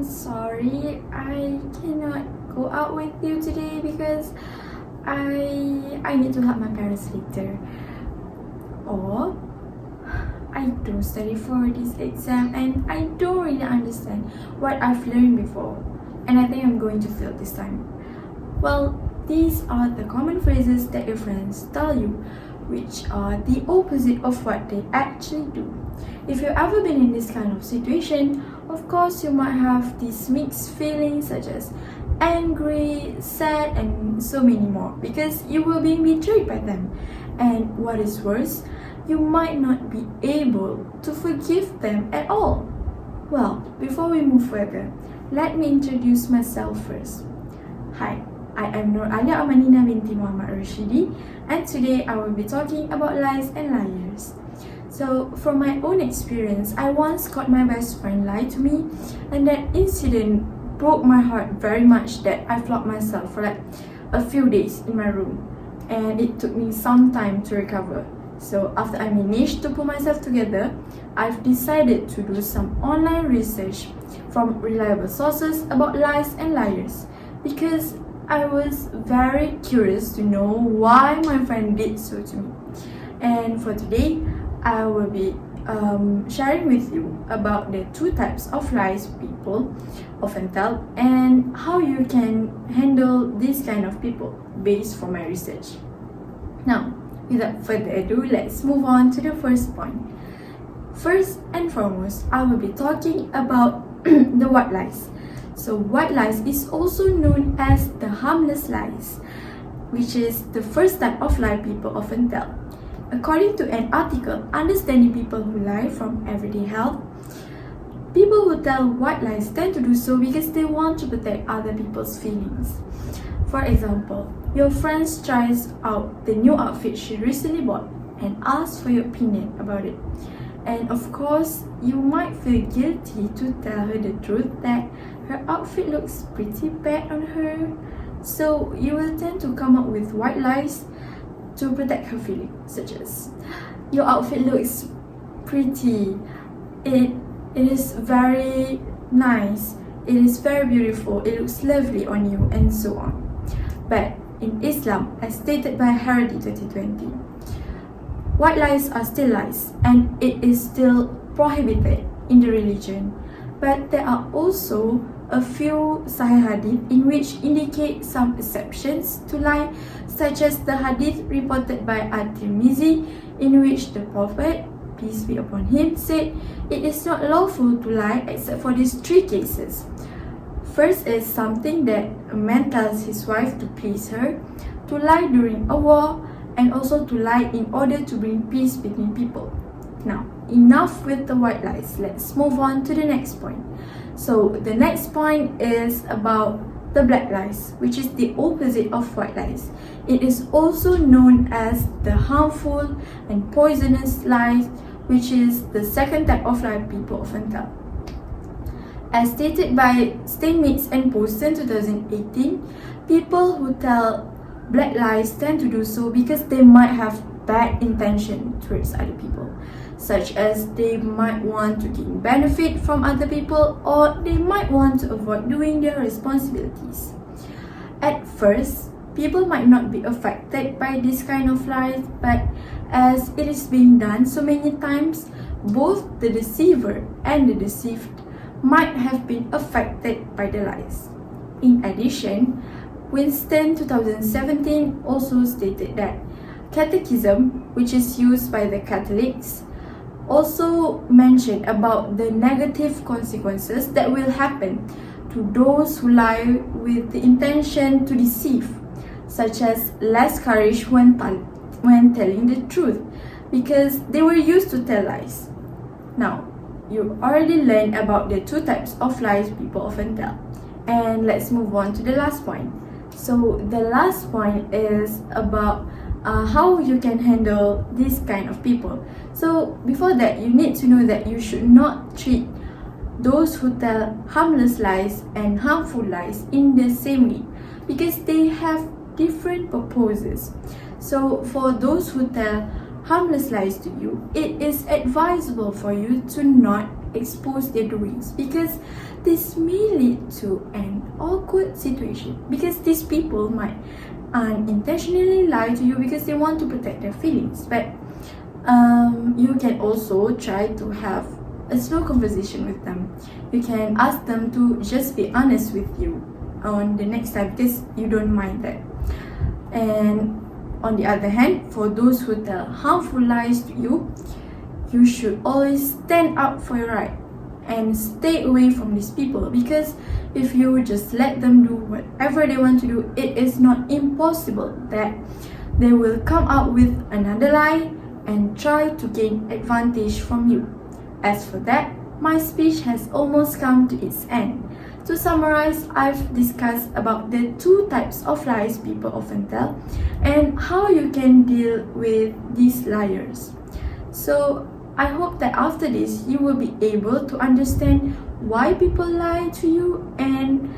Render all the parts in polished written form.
Sorry, I cannot go out with you today because I need to help my parents later. Or I don't study for this exam and I don't really understand what I've learned before, and I think I'm going to fail this time. Well, these are the common phrases that your friends tell you, which are the opposite of what they actually do. If you've ever been in this kind of situation, of course you might have these mixed feelings such as angry, sad, and so many more because you were being betrayed by them. And what is worse, you might not be able to forgive them at all. Well, before we move further, let me introduce myself first. Hi, I am Nuralia Amanina binti Roshidi, and today I will be talking about lies and liars. So, from my own experience, I once caught my best friend lie to me, and that incident broke my heart very much that I flogged myself for like a few days in my room, and it took me some time to recover. So, after I managed to pull myself together, I've decided to do some online research from reliable sources about lies and liars because I was very curious to know why my friend did so to me. And for today, I will be sharing with you about the two types of lies people often tell and how you can handle these kind of people based from my research. Now, without further ado, let's move on to the first point. First and foremost, I will be talking about the white lies. So white lies is also known as the harmless lies, which is the first type of lie people often tell. According to an article, Understanding People Who Lie from Everyday Health, people who tell white lies tend to do so because they want to protect other people's feelings. For example, your friend tries out the new outfit she recently bought and asks for your opinion about it. And of course, you might feel guilty to tell her the truth that her outfit looks pretty bad on her. So you will tend to come up with white lies to protect her feelings, such as, your outfit looks pretty, it is very nice, it is very beautiful, it looks lovely on you, and so on. But in Islam, as stated by Roshidi 2020, white lies are still lies and it is still prohibited in the religion. But there are also a few Sahih hadith in which indicate some exceptions to lie, such as the hadith reported by At-Tirmizi in which the Prophet, peace be upon him, said it is not lawful to lie except for these three cases. First is something that a man tells his wife to please her, to lie during a war, and also to lie in order to bring peace between people. Now, enough with the white lies. Let's move on to the next point. So, the next point is about the black lies, which is the opposite of white lies. It is also known as the harmful and poisonous lies, which is the second type of lie people often tell. As stated by Steinmetz and Posten 2018, people who tell black lies tend to do so because they might have bad intention towards other people, such as they might want to gain benefit from other people or they might want to avoid doing their responsibilities. At first, people might not be affected by this kind of lies, but as it is being done so many times, both the deceiver and the deceived might have been affected by the lies. In addition, Winston 2017 also stated that catechism, which is used by the Catholics, also mentioned about the negative consequences that will happen to those who lie with the intention to deceive, such as less courage when telling the truth, because they were used to tell lies. Now, you already learned about the two types of lies people often tell. And let's move on to the last point. So the last point is about how you can handle this kind of people. So before that, you need to know that you should not treat those who tell harmless lies and harmful lies in the same way because they have different purposes. So for those who tell harmless lies to you, it is advisable for you to not expose their doings, because this may lead to an awkward situation, because these people might unintentionally lie to you because they want to protect their feelings. But you can also try to have a slow conversation with them. You can ask them to just be honest with you on the next time, because you don't mind that. And on the other hand, for those who tell harmful lies to you, you should always stand up for your right and stay away from these people, because if you just let them do whatever they want to do, it is not impossible that they will come out with another lie and try to gain advantage from you. As for that, my speech has almost come to its end. To summarize, I've discussed about the two types of lies people often tell and how you can deal with these liars. So I hope that after this, you will be able to understand why people lie to you and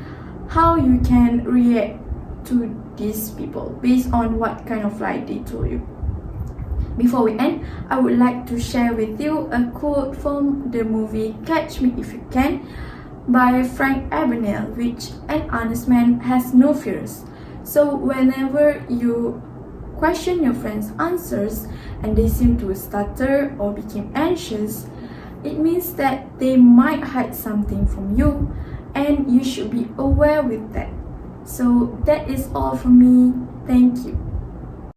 how you can react to these people based on what kind of lie they told you. Before we end, I would like to share with you a quote from the movie Catch Me If You Can by Frank Abagnale, which an honest man has no fears. So whenever you question your friend's answers and they seem to stutter or become anxious, it means that they might hide something from you, and you should be aware with that. So that is all from me. Thank you.